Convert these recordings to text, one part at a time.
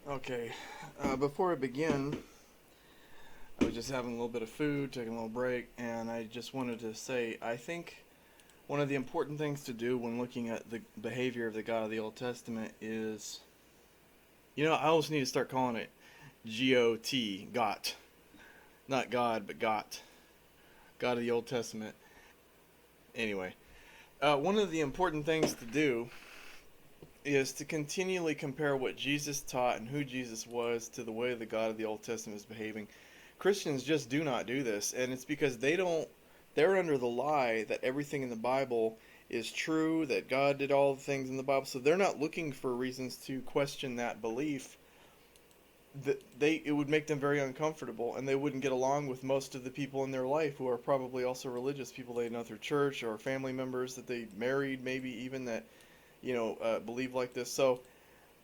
Okay, before I begin, I was just having a little bit of food, taking a little break, and I just wanted to say I think one of the important things to do when looking at the behavior of the God of the Old Testament is, I always need to start calling it G-O-T, Got. Not God, but Got. God of the Old Testament. Anyway, one of the important things to do is to continually compare what Jesus taught and who Jesus was to the way the God of the Old Testament is behaving. Christians just do not do this, and it's because they're under the lie that everything in the Bible is true, that God did all the things in the Bible, so they're not looking for reasons to question that belief. That it would make them very uncomfortable, and they wouldn't get along with most of the people in their life who are probably also religious people they know through church, or family members that they married, maybe even that believe like this. So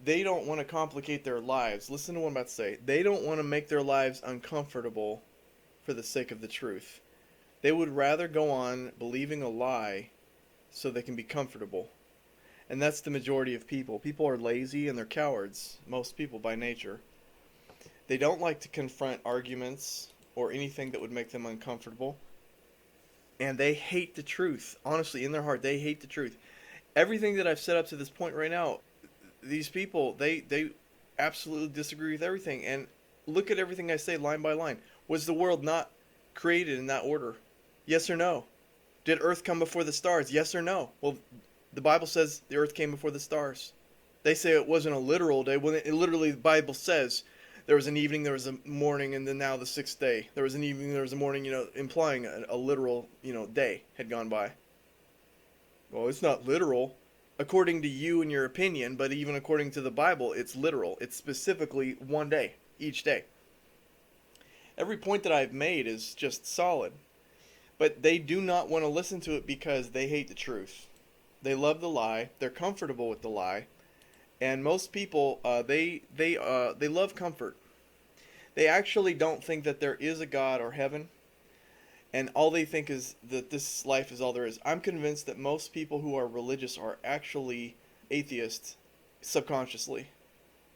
they don't want to complicate their lives. Listen to what I'm about to say. They don't want to make their lives uncomfortable for the sake of the truth. They would rather go on believing a lie so they can be comfortable. And that's the majority of people. People are lazy and they're cowards, most people by nature. They don't like to confront arguments or anything that would make them uncomfortable. And they hate the truth. Honestly, in their heart, they hate the truth. Everything that I've said up to this point right now, these people, they absolutely disagree with everything. And look at everything I say line by line. Was the world not created in that order? Yes or no? Did Earth come before the stars? Yes or no? Well, the Bible says the Earth came before the stars. They say it wasn't a literal day. Well, it literally, the Bible says there was an evening, there was a morning, and then now the sixth day. There was an evening, there was a morning, implying a literal, day had gone by. Well, it's not literal according to you and your opinion, but even according to the Bible, it's literal. It's specifically one day, each day. Every point that I've made is just solid. But they do not want to listen to it because they hate the truth. They love the lie. They're comfortable with the lie. And most people, they love comfort. They actually don't think that there is a God or heaven, and all they think is that this life is all there is. I'm convinced that most people who are religious are actually atheists subconsciously,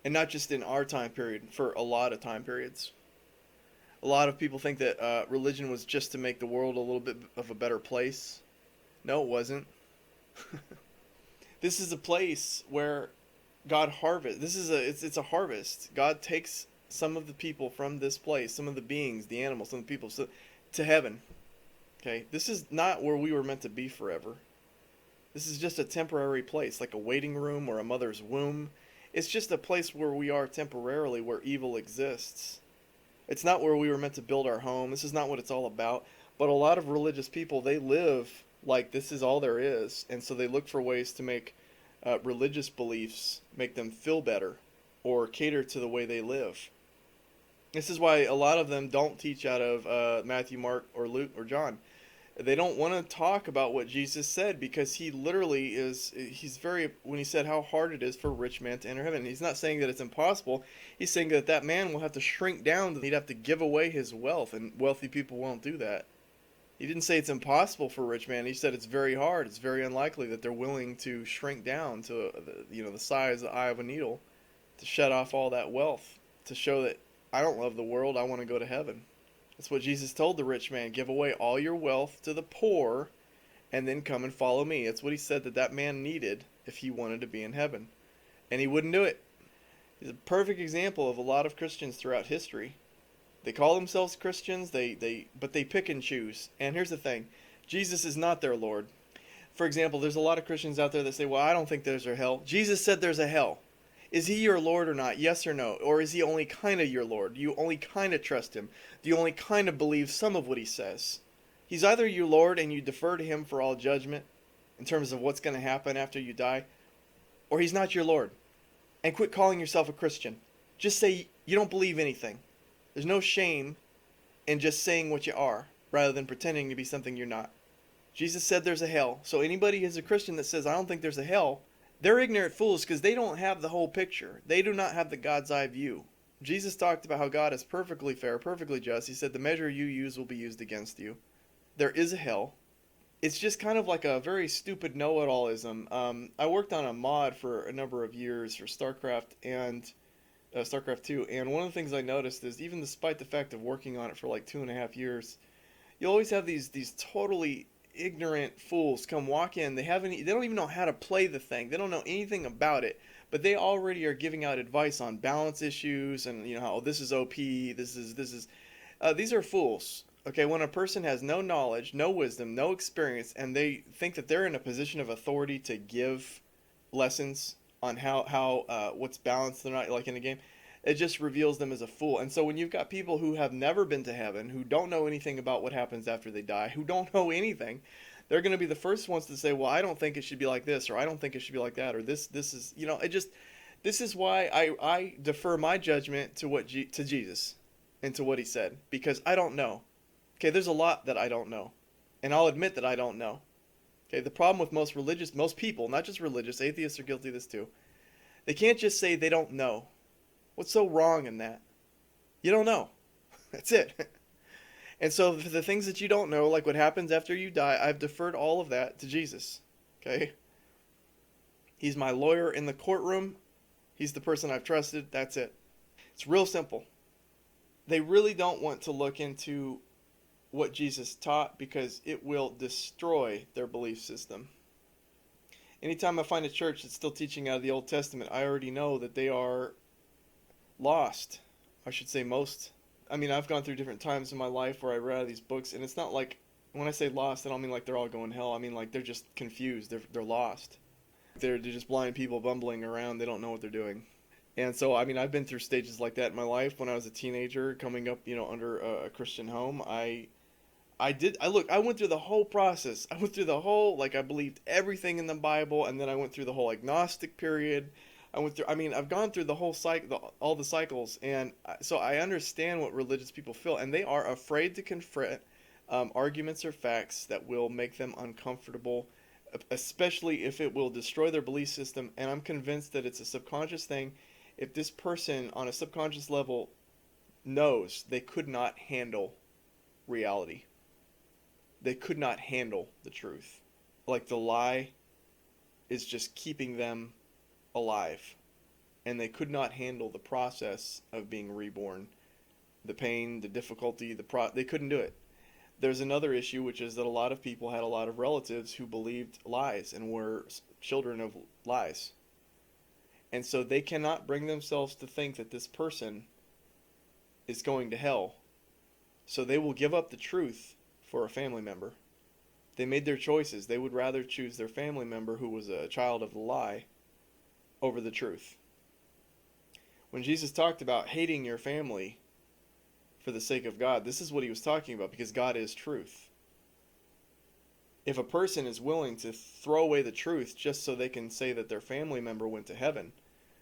and not just in our time period, for a lot of time periods. A lot of people think that religion was just to make the world a little bit of a better place. No, it wasn't. This is a place where God harvest. It's a harvest. God takes some of the people from this place, some of the beings, the animals, some of the people, to heaven. Okay, this is not where we were meant to be forever. This is just a temporary place, like a waiting room or a mother's womb. It's just a place where we are temporarily, where evil exists. It's not where we were meant to build our home. This is not what it's all about. But a lot of religious people, they live like this is all there is, and so they look for ways to make religious beliefs make them feel better or cater to the way they live. This is why a lot of them don't teach out of Matthew, Mark, or Luke, or John. They don't want to talk about what Jesus said because he literally when he said how hard it is for a rich man to enter heaven. He's not saying that it's impossible. He's saying that that man will have to shrink down. He'd have to give away his wealth, and wealthy people won't do that. He didn't say it's impossible for a rich man. He said it's very hard. It's very unlikely that they're willing to shrink down to the size of the eye of a needle to shut off all that wealth to show that I don't love the world. I want to go to heaven. That's what Jesus told the rich man. Give away all your wealth to the poor and then come and follow me. That's what he said that man needed if he wanted to be in heaven. And he wouldn't do it. He's a perfect example of a lot of Christians throughout history. They call themselves Christians, but they pick and choose. And here's the thing. Jesus is not their Lord. For example, there's a lot of Christians out there that say, well, I don't think there's a hell. Jesus said there's a hell. Is he your Lord or not? Yes or no? Or is he only kind of your Lord? Do you only kind of trust him? Do you only kind of believe some of what he says? He's either your Lord and you defer to him for all judgment in terms of what's going to happen after you die, or he's not your Lord. And quit calling yourself a Christian. Just say you don't believe anything. There's no shame in just saying what you are rather than pretending to be something you're not. Jesus said there's a hell. So anybody who's a Christian that says I don't think there's a hell, they're ignorant fools because they don't have the whole picture. They do not have the God's eye view. Jesus talked about how God is perfectly fair, perfectly just. He said the measure you use will be used against you. There is a hell. It's just kind of like a very stupid know-it-allism. I worked on a mod for a number of years for StarCraft, and StarCraft 2, and one of the things I noticed is even despite the fact of working on it for like 2.5 years, you always have these totally ignorant fools come walk in. They don't even know how to play the thing. They don't know anything about it, but they already are giving out advice on balance issues and how this is OP, this is these are fools. Okay, when a person has no knowledge, no wisdom, no experience, and they think that they're in a position of authority to give lessons on how what's balanced or not like in a game, it just reveals them as a fool. And so when you've got people who have never been to heaven, who don't know anything about what happens after they die, who don't know anything, they're going to be the first ones to say, "Well, I don't think it should be like this, or I don't think it should be like that, or this is it just this is why I defer my judgment to to Jesus and to what he said because I don't know. Okay, there's a lot that I don't know, and I'll admit that I don't know. Okay, the problem with most people, not just religious, atheists are guilty of this too. They can't just say they don't know. What's so wrong in that? You don't know. That's it. And so for the things that you don't know, like what happens after you die, I've deferred all of that to Jesus. Okay? He's my lawyer in the courtroom. He's the person I've trusted. That's it. It's real simple. They really don't want to look into what Jesus taught because it will destroy their belief system. Anytime I find a church that's still teaching out of the Old Testament, I already know that they are lost. I should say most. I mean, I've gone through different times in my life where I read out of these books, and it's not like, when I say lost, I don't mean like they're all going to hell. I mean like they're just confused. They're lost. They're just blind people bumbling around. They don't know what they're doing. And so, I mean, I've been through stages like that in my life. When I was a teenager, coming up, under a Christian home, I went through the whole process. I went through the whole, I believed everything in the Bible, and then I went through the whole agnostic period. I've gone through the whole cycle, all the cycles, and so I understand what religious people feel, and they are afraid to confront arguments or facts that will make them uncomfortable, especially if it will destroy their belief system, and I'm convinced that it's a subconscious thing. If this person, on a subconscious level, knows they could not handle reality, they could not handle the truth. Like the lie is just keeping them alive, and they could not handle the process of being reborn, the pain, the difficulty, they couldn't do it. There's another issue, which is that a lot of people had a lot of relatives who believed lies and were children of lies, and so they cannot bring themselves to think that this person is going to hell, so they will give up the truth for a family member. They made their choices. They would rather choose their family member who was a child of the lie over the truth. When Jesus talked about hating your family for the sake of God, this is what he was talking about, because God is truth. If a person is willing to throw away the truth just so they can say that their family member went to heaven,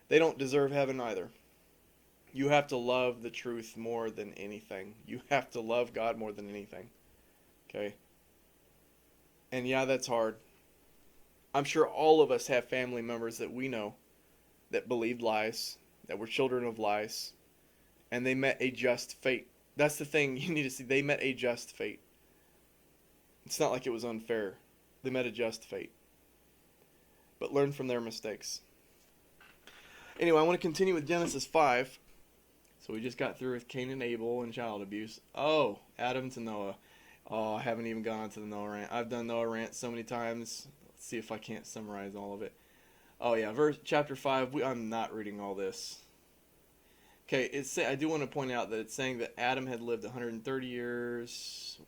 they don't deserve heaven either. You have to love the truth more than anything. You have to love God more than anything. Okay? And yeah, that's hard. I'm sure all of us have family members that we know that believed lies, that were children of lies, and they met a just fate. That's the thing you need to see. They met a just fate. It's not like it was unfair. They met a just fate. But learn from their mistakes. Anyway, I want to continue with Genesis 5. So we just got through with Cain and Abel and child abuse. Oh, Adam to Noah. Oh, I haven't even gone on to the Noah rant. I've done Noah rant so many times. Let's see if I can't summarize all of it. Oh yeah, chapter 5. I'm not reading all this. Okay, I do want to point out that it's saying that Adam had lived 130 years.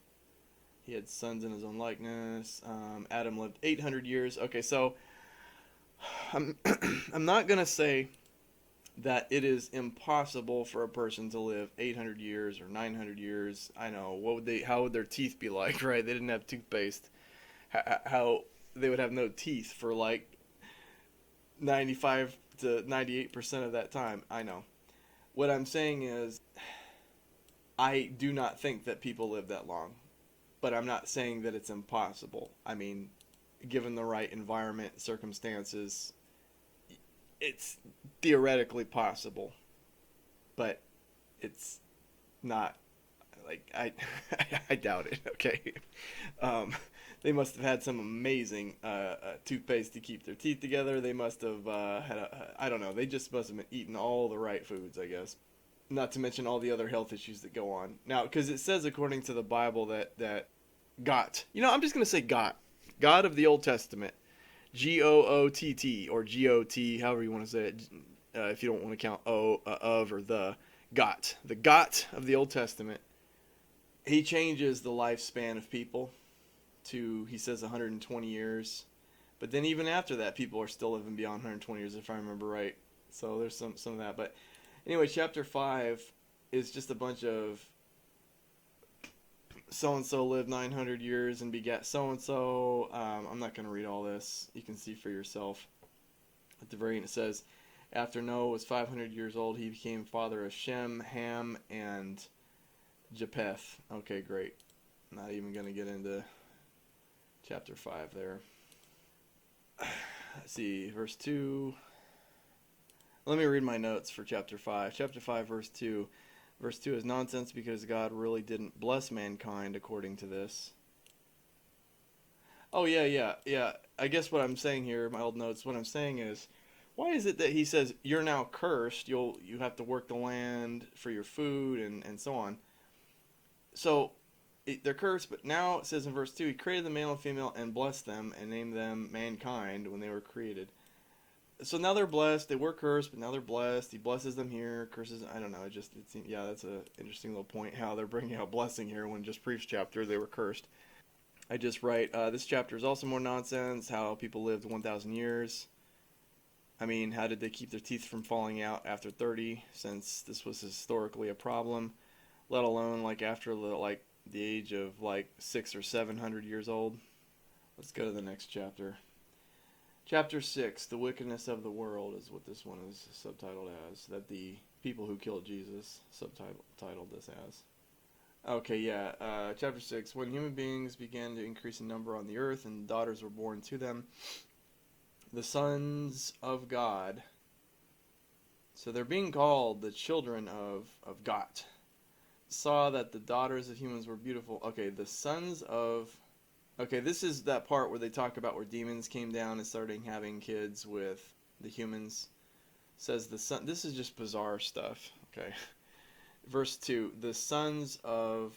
He had sons in his own likeness. Adam lived 800 years. Okay, so I'm not gonna say that it is impossible for a person to live 800 years or 900 years. I know. How would their teeth be like, right? They didn't have toothpaste. How they would have no teeth for 95 to 98% of that time. I know. What I'm saying is, I do not think that people live that long. But I'm not saying that it's impossible. I mean, given the right environment, circumstances, it's theoretically possible. But it's not, I doubt it, okay? They must have had some amazing toothpaste to keep their teeth together. They must have had I don't know. They just must have been eating all the right foods, I guess. Not to mention all the other health issues that go on. Now, because it says according to the Bible that Got. I'm just going to say Got. God of the Old Testament. Gooott, or Got, however you want to say it, if you don't want to count of or the. Got. The Got of the Old Testament. He changes the lifespan of people to, he says, 120 years. But then even after that, people are still living beyond 120 years, if I remember right. So there's some of that. But anyway, chapter 5 is just a bunch of so-and-so lived 900 years and begat so-and-so. I'm not going to read all this. You can see for yourself. At the very end it says, after Noah was 500 years old, he became father of Shem, Ham, and Japheth. Okay, great. Not even going to get into chapter 5 there. Let's see, verse 2. Let me read my notes for chapter 5. Chapter 5, verse 2. Verse 2 is nonsense because God really didn't bless mankind according to this. Oh, yeah. I guess what I'm saying here, my old notes, what I'm saying is, why is it that he says, you're now cursed, you have to work the land for your food, and so on. So, they're cursed, but now it says in verse 2, he created the male and female and blessed them and named them mankind when they were created. So now they're blessed. They were cursed, but now they're blessed. He blesses them here, curses. I don't know. It seems, that's an interesting little point how they're bringing out blessing here when just previous chapter they were cursed. I just write, this chapter is also more nonsense, how people lived 1,000 years. I mean, how did they keep their teeth from falling out after 30, since this was historically a problem, let alone after the age of 600 or 700 years old. Let's go to the next chapter. Chapter 6, The Wickedness of the World, is what this one is subtitled as. That the people who killed Jesus subtitled this as. Okay, yeah. Chapter 6, when human beings began to increase in number on the earth and daughters were born to them, the sons of God, so they're being called the children of God, saw that the daughters of humans were beautiful. Okay, the sons of... Okay, this is that part where they talk about where demons came down and started having kids with the humans. Says the son. This is just bizarre stuff. Okay. Verse 2. The sons of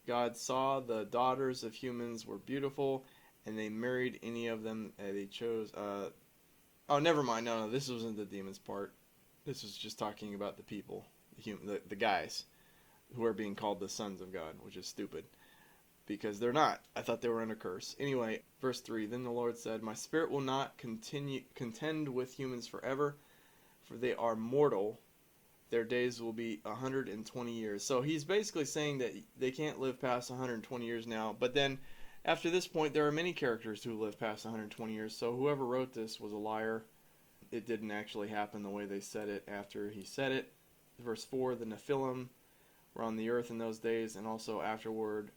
God saw the daughters of humans were beautiful, and they married any of them they chose. Oh, never mind. No, this wasn't the demons part. This was just talking about the people, the guys, who are being called the sons of God, which is stupid. Because they're not. I thought they were under curse. Anyway, verse 3, Then the Lord said, My spirit will not contend with humans forever, for they are mortal. Their days will be 120 years. So he's basically saying that they can't live past 120 years now. But then, after this point, there are many characters who live past 120 years. So whoever wrote this was a liar. It didn't actually happen the way they said it after he said it. Verse 4, The Nephilim were on the earth in those days, and also afterward,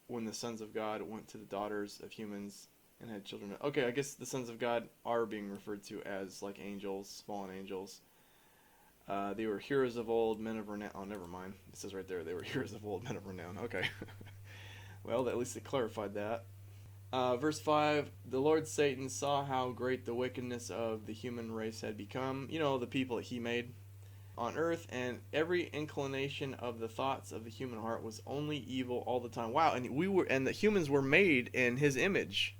when the sons of God went to the daughters of humans and had children. Okay, I guess the sons of God are being referred to as angels, fallen angels. They were heroes of old, men of renown. Oh, never mind. It says right there they were heroes of old, men of renown. Okay. Well, at least they clarified that. Verse 5, The Lord Satan saw how great the wickedness of the human race had become. The people that he made on earth, and every inclination of the thoughts of the human heart was only evil all the time. Wow, and the humans were made in his image.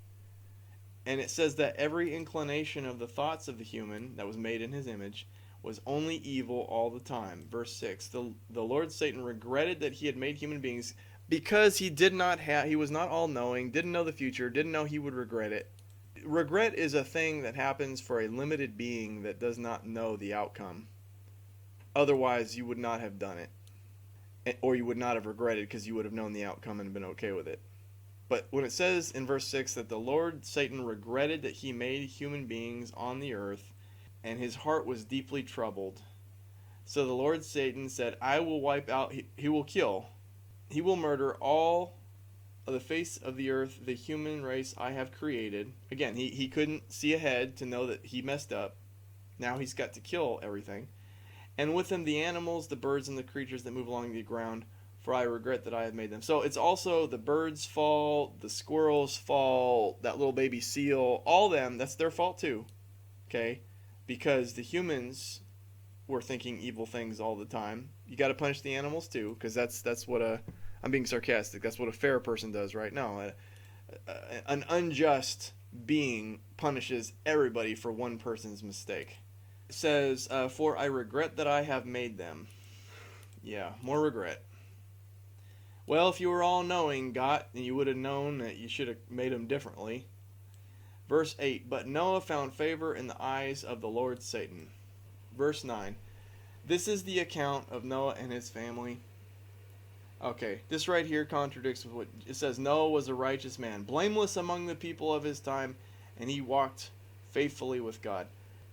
And it says that every inclination of the thoughts of the human that was made in his image was only evil all the time. Verse 6, the Lord Satan regretted that he had made human beings because he was not all-knowing, didn't know the future, didn't know he would regret it. Regret is a thing that happens for a limited being that does not know the outcome. Otherwise, you would not have done it. Or you would not have regretted because you would have known the outcome and been okay with it. But when it says in verse 6 that the Lord Satan regretted that he made human beings on the earth, and his heart was deeply troubled. So the Lord Satan said, I will wipe out, he will kill, he will murder all of the face of the earth, the human race I have created. Again, he couldn't see ahead to know that he messed up. Now he's got to kill everything. And with them the animals, the birds, and the creatures that move along the ground, for I regret that I have made them. So it's also the birds' fault, the squirrels' fault, that little baby seal, all them, that's their fault too. Okay? Because the humans were thinking evil things all the time. You got to punish the animals too, because that's what a I'm being sarcastic. That's what a fair person does, right? No, an unjust being punishes everybody for one person's mistake. It says, "For I regret that I have made them." Yeah, more regret. Well, if you were all knowing, God, then you would have known that you should have made them differently. Verse 8, "But Noah found favor in the eyes of the Lord Satan." Verse 9, "This is the account of Noah and his family." Okay, this right here contradicts with what it says. Noah was a righteous man, blameless among the people of his time, and he walked faithfully with God.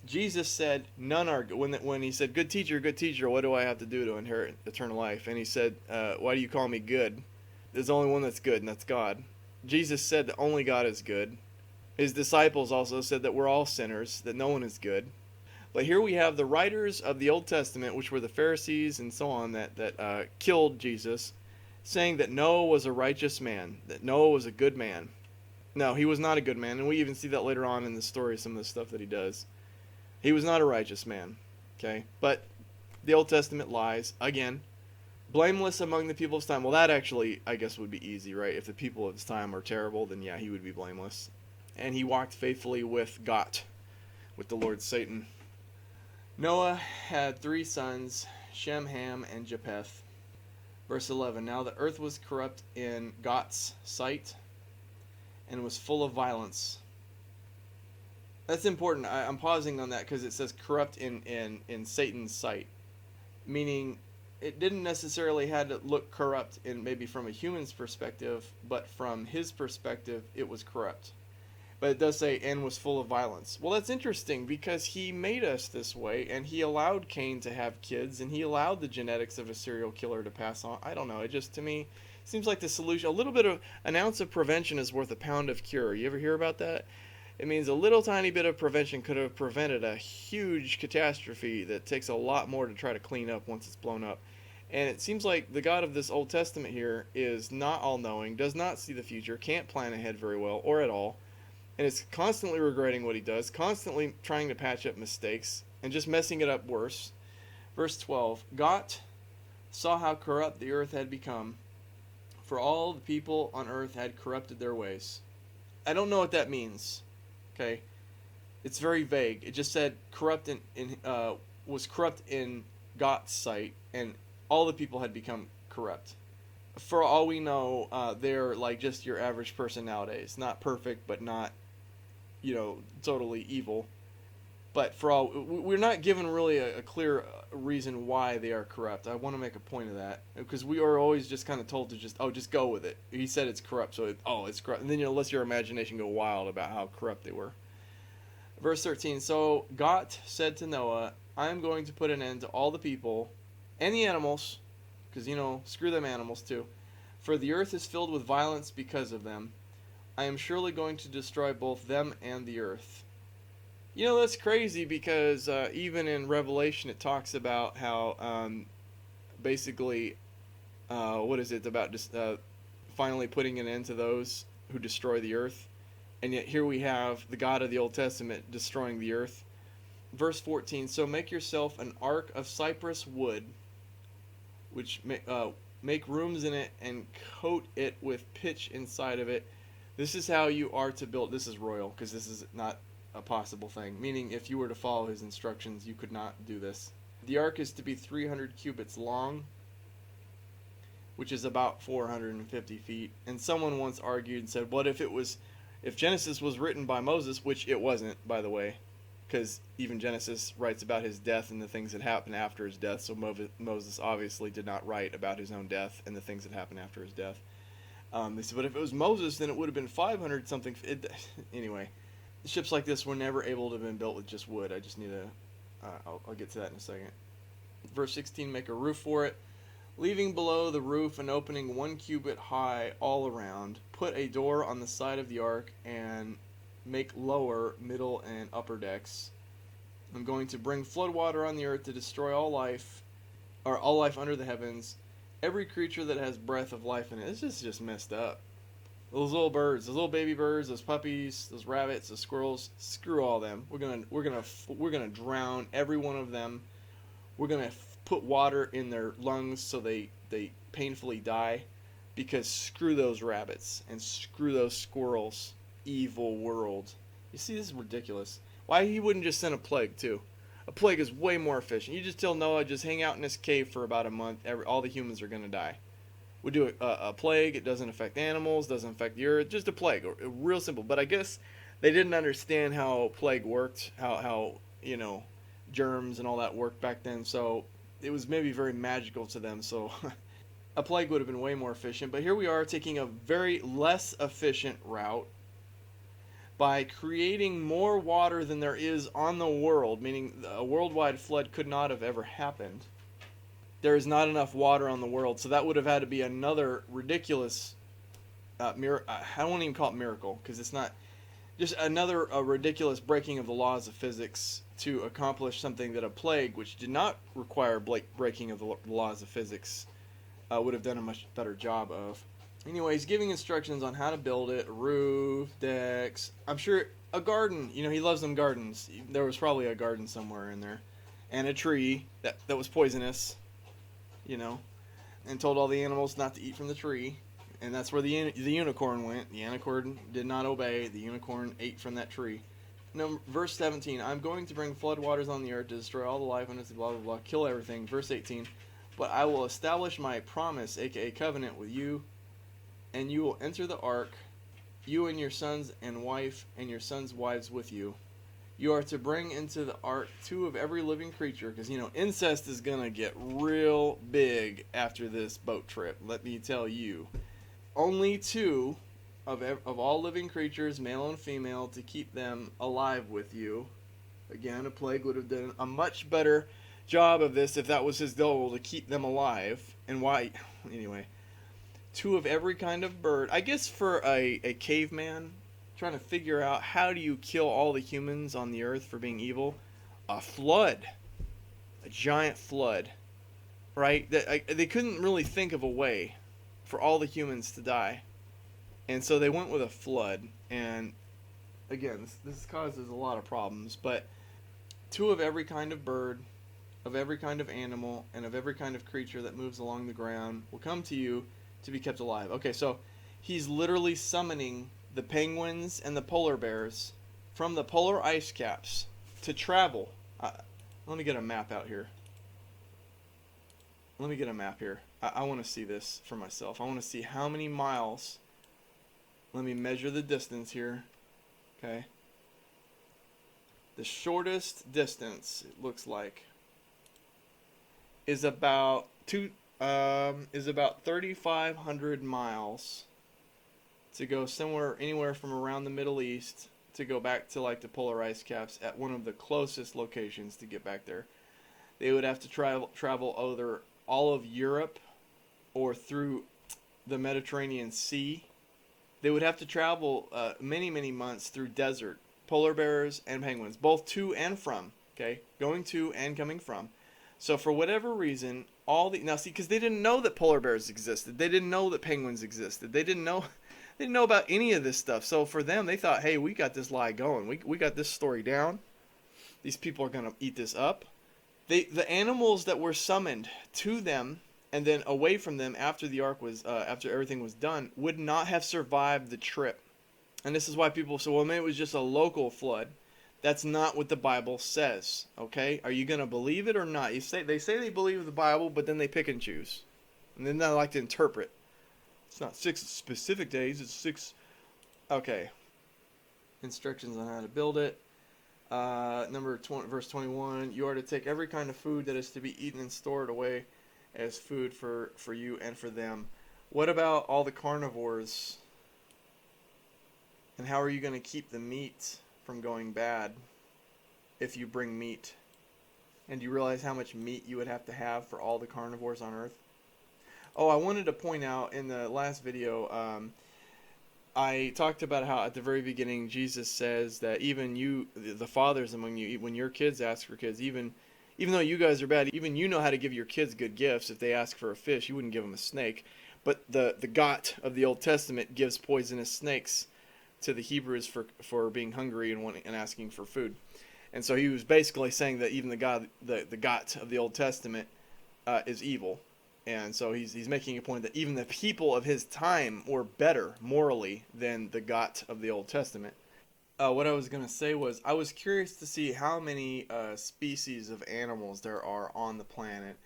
Jesus said, "None are good." When he said, good teacher, what do I have to do to inherit eternal life?" And he said, "Why do you call me good? There's only one that's good, and that's God." Jesus said that only God is good. His disciples also said that we're all sinners, that no one is good. But here we have the writers of the Old Testament, which were the Pharisees and so on, that killed Jesus, saying that Noah was a righteous man, that Noah was a good man. No, he was not a good man, and we even see that later on in the story, some of the stuff that he does. He was not a righteous man, okay? But the Old Testament lies, again, blameless among the people of his time. Well, that actually, I guess, would be easy, right? If the people of his time are terrible, then yeah, he would be blameless. And he walked faithfully with God, with the Lord Satan. Noah had 3 sons, Shem, Ham, and Japheth. Verse 11, "Now the earth was corrupt in God's sight and was full of violence." That's important. I'm pausing on that because it says corrupt in Satan's sight, meaning it didn't necessarily had to look corrupt in maybe from a human's perspective, but from his perspective, it was corrupt. But it does say, "and was full of violence." Well, that's interesting because he made us this way, and he allowed Cain to have kids, and he allowed the genetics of a serial killer to pass on. I don't know. It just, to me, seems like the solution. A little bit of an ounce of prevention is worth a pound of cure. You ever hear about that? It means a little tiny bit of prevention could have prevented a huge catastrophe that takes a lot more to try to clean up once it's blown up. And it seems like the God of this Old Testament here is not all-knowing, does not see the future, can't plan ahead very well or at all, and is constantly regretting what he does, constantly trying to patch up mistakes, and just messing it up worse. Verse 12, "God saw how corrupt the earth had become, for all the people on earth had corrupted their ways." I don't know what that means. Okay, it's very vague. It just said corrupt was corrupt in God's sight, and all the people had become corrupt. For all we know, they're like just your average person nowadays. Not perfect, but not, totally evil. But for all, we're not given really a clear reason why they are corrupt. I want to make a point of that because we are always just kind of told to just go with it. He said it's corrupt, so it's corrupt, and then let your imagination go wild about how corrupt they were. Verse 13. "So God said to Noah, I am going to put an end to all the people and the animals, because screw them animals too, for the earth is filled with violence because of them. I am surely going to destroy both them and the earth." That's crazy because even in Revelation it talks about how basically, what is it about just finally putting an end to those who destroy the earth. And yet here we have the God of the Old Testament destroying the earth. Verse 14, "So make yourself an ark of cypress wood, which make rooms in it and coat it with pitch inside of it. This is how you are to build." This is royal because this is not a possible thing, meaning if you were to follow his instructions, you could not do this. "The ark is to be 300 cubits long, which is about 450 feet. And someone once argued and said, what if Genesis was written by Moses, which it wasn't, by the way, because even Genesis writes about his death and the things that happened after his death, so Moses obviously did not write about his own death and the things that happened after his death. They said, but if it was Moses, then it would have been 500 something. Anyway, ships like this were never able to have been built with just wood. I just need to, I'll get to that in a second. Verse 16, make a roof for it, leaving below the roof an opening 1 cubit high all around. Put a door on the side of the ark and make lower, middle, and upper decks. I'm going to bring flood water on the earth to destroy all life under the heavens, every creature that has breath of life in it. It's just messed up. Those little birds, those little baby birds, those puppies, those rabbits, those squirrels, screw all them. We're gonna drown every one of them. We're gonna put water in their lungs so they painfully die, because screw those rabbits and screw those squirrels. Evil world. You see, this is ridiculous. Why he wouldn't just send a plague too? A plague is way more efficient. You just tell Noah, just hang out in this cave for about a month. All the humans are gonna die. We do a plague. It doesn't affect animals, doesn't affect the earth. Just a plague, real simple. But I guess they didn't understand how plague worked, how germs and all that worked back then. So it was maybe very magical to them. So a plague would have been way more efficient. But here we are taking a very less efficient route by creating more water than there is on the world, meaning a worldwide flood could not have ever happened. There is not enough water on the world, so that would have had to be another ridiculous miracle. I won't even call it miracle, because it's not. Just another ridiculous breaking of the laws of physics to accomplish something that a plague, which did not require breaking of the laws of physics, would have done a much better job of. Anyways, giving instructions on how to build it, roof, decks. I'm sure a garden. He loves them gardens. There was probably a garden somewhere in there, and a tree that was poisonous. And told all the animals not to eat from the tree, and that's where the unicorn went. The unicorn did not obey. The unicorn ate from that tree. Verse 17, I'm going to bring floodwaters on the earth to destroy all the life on it, blah, blah, blah, kill everything. Verse 18, but I will establish my promise, aka covenant, with you, and you will enter the ark, you and your sons and wife, and your sons' wives with you. You are to bring into the ark 2 of every living creature, because, incest is going to get real big after this boat trip, let me tell you. Only 2 of all living creatures, male and female, to keep them alive with you. Again, a plague would have done a much better job of this if that was his goal, to keep them alive. And why? Anyway, 2 of every kind of bird. I guess for a caveman trying to figure out how do you kill all the humans on the earth for being evil, a flood, a giant flood, right? They couldn't really think of a way for all the humans to die, and so they went with a flood. And again, this causes a lot of problems. But 2 of every kind of bird, of every kind of animal, and of every kind of creature that moves along the ground will come to you to be kept alive. Okay, so he's literally summoning the penguins and the polar bears from the polar ice caps to travel. Let me get a map out here. I want to see this for myself. I want to see how many miles. Let me measure the distance here. Okay. The shortest distance, it looks like, is about 3,500 miles. To go anywhere from around the Middle East to go back to like the polar ice caps at one of the closest locations to get back there. They would have to travel either all of Europe or through the Mediterranean Sea. They would have to travel many, many months through desert. Polar bears and penguins, both to and from. Okay, going to and coming from. So for whatever reason, because they didn't know that polar bears existed. They didn't know that penguins existed. They didn't know about any of this stuff. So for them, they thought, hey, we got this lie going. We got this story down. These people are going to eat this up. The animals that were summoned to them and then away from them after the ark was after everything was done would not have survived the trip. And this is why people say, well, maybe it was just a local flood. That's not what the Bible says. Okay, are you going to believe it or not? They say they believe the Bible, but then they pick and choose, and then they like to interpret. It's not 6 specific days, it's 6. Okay. Instructions on how to build it. Verse 21, you are to take every kind of food that is to be eaten and stored away as food for you and for them. What about all the carnivores? And how are you going to keep the meat from going bad if you bring meat? And do you realize how much meat you would have to have for all the carnivores on Earth? Oh, I wanted to point out in the last video, I talked about how at the very beginning Jesus says that even you, the fathers among you, when your kids ask for kids, even even though you guys are bad, even you know how to give your kids good gifts. If they ask for a fish, you wouldn't give them a snake. But the God of the Old Testament gives poisonous snakes to the Hebrews for being hungry and asking for food. And so he was basically saying that even the God of the Old Testament is evil. And so he's making a point that even the people of his time were better morally than the God of the Old Testament. What I was going to say was I was curious to see how many species of animals there are on the planet.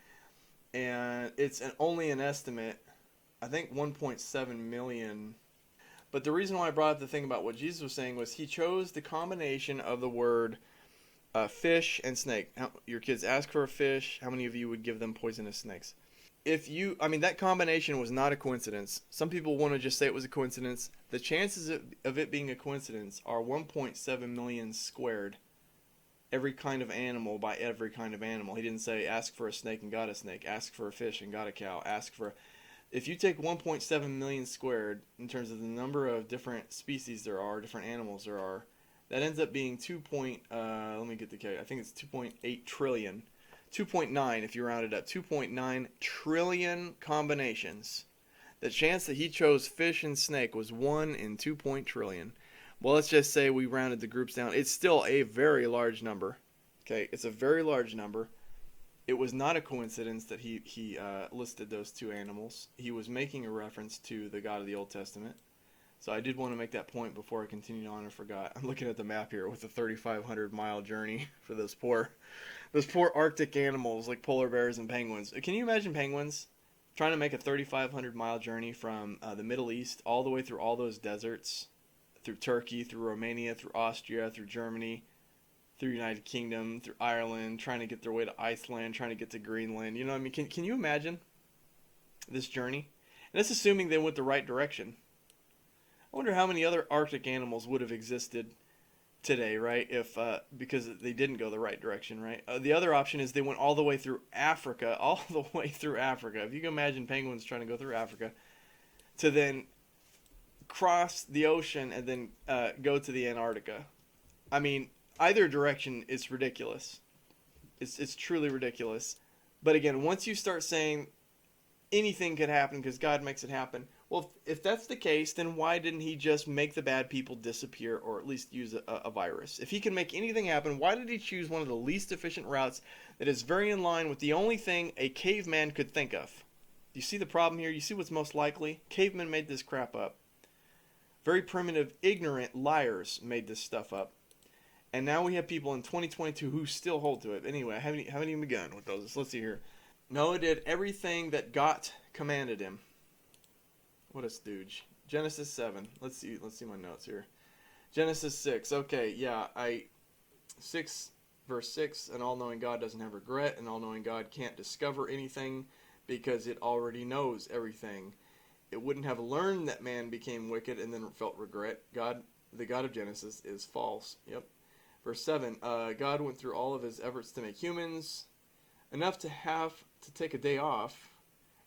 And it's only an estimate, I think 1.7 million. But the reason why I brought up the thing about what Jesus was saying was he chose the combination of the word fish and snake. Your kids ask for a fish. How many of you would give them poisonous snakes? That combination was not a coincidence. Some people want to just say it was a coincidence. The chances of it being a coincidence are 1.7 million squared. Every kind of animal by every kind of animal. He didn't say ask for a snake and got a snake, ask for a fish and got a cow, if you take 1.7 million squared in terms of the number of different species there are, different animals there are, that ends up being let me get the K. I think it's 2.8 trillion. 2.9 if you round it up. 2.9 trillion combinations. The chance that he chose fish and snake was 1 in 2 trillion. Well, let's just say we rounded the groups down. It's still a very large number. Okay, it's a very large number. It was not a coincidence that he listed those two animals. He was making a reference to the God of the Old Testament. So I did want to make that point before I continued on. I forgot. I'm looking at the map here with a 3,500-mile journey for those poor Arctic animals like polar bears and penguins. Can you imagine penguins trying to make a 3,500-mile journey from the Middle East all the way through all those deserts, through Turkey, through Romania, through Austria, through Germany, through United Kingdom, through Ireland, trying to get their way to Iceland, trying to get to Greenland. You know what I mean? Can you imagine this journey? And that's assuming they went the right direction. I wonder how many other Arctic animals would have existed today, right? If because they didn't go the right direction, right? The other option is they went all the way through Africa, If you can imagine penguins trying to go through Africa to then cross the ocean and then go to the Antarctica. I mean, either direction is ridiculous. It's truly ridiculous. But again, once you start saying anything could happen because God makes it happen, well, if that's the case, then why didn't he just make the bad people disappear or at least use a virus? If he can make anything happen, why did he choose one of the least efficient routes that is very in line with the only thing a caveman could think of? You see the problem here? You see what's most likely? Cavemen made this crap up. Very primitive, ignorant liars made this stuff up. And now we have people in 2022 who still hold to it. Anyway, I haven't even begun with those. Let's see here. Noah did everything that God commanded him. What a stooge. Genesis 7. Let's see my notes here. Genesis 6. Okay, yeah, 6 verse 6, an all-knowing God doesn't have regret, an all-knowing God can't discover anything because it already knows everything. It wouldn't have learned that man became wicked and then felt regret. The God of Genesis is false. Yep. Verse 7, God went through all of his efforts to make humans enough to have to take a day off,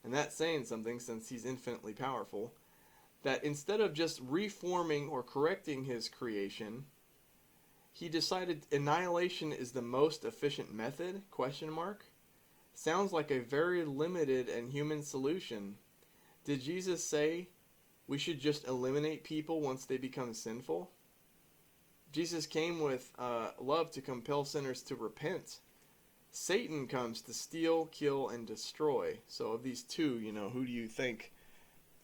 and that's saying something since he's infinitely powerful, that instead of just reforming or correcting his creation, he decided annihilation is the most efficient method, ? Sounds like a very limited and human solution. Did Jesus say we should just eliminate people once they become sinful? Jesus came with love to compel sinners to repent. Satan comes to steal, kill, and destroy. So of these two, who do you think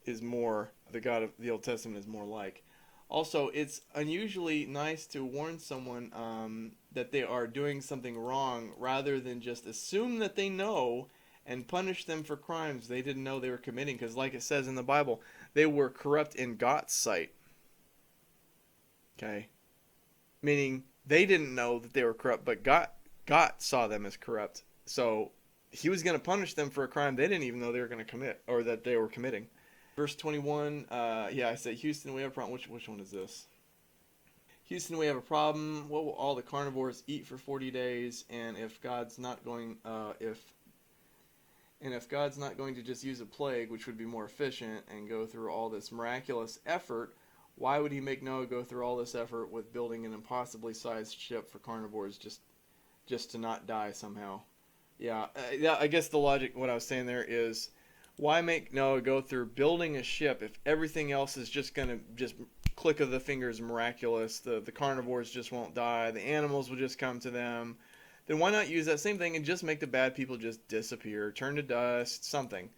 is more, the God of the Old Testament is more like? Also, it's unusually nice to warn someone that they are doing something wrong rather than just assume that they know and punish them for crimes they didn't know they were committing. Because like it says in the Bible, they were corrupt in God's sight. Okay? Meaning they didn't know that they were corrupt, but God saw them as corrupt. So he was going to punish them for a crime they didn't even know they were going to commit or that they were committing. Verse 21, I said, Houston, we have a problem. Which one is this? Houston, we have a problem. What will all the carnivores eat for 40 days? And if God's not going, if God's not going to just use a plague, which would be more efficient, and go through all this miraculous effort, why would he make Noah go through all this effort with building an impossibly sized ship for carnivores just to not die somehow? Yeah, I guess the logic, what I was saying there is, why make Noah go through building a ship if everything else is just gonna just click of the fingers miraculous? The carnivores just won't die. The animals will just come to them. Then why not use that same thing and just make the bad people just disappear, turn to dust, something?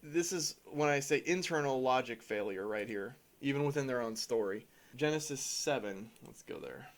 This is when I say internal logic failure right here, even within their own story. Genesis 7. Let's go there.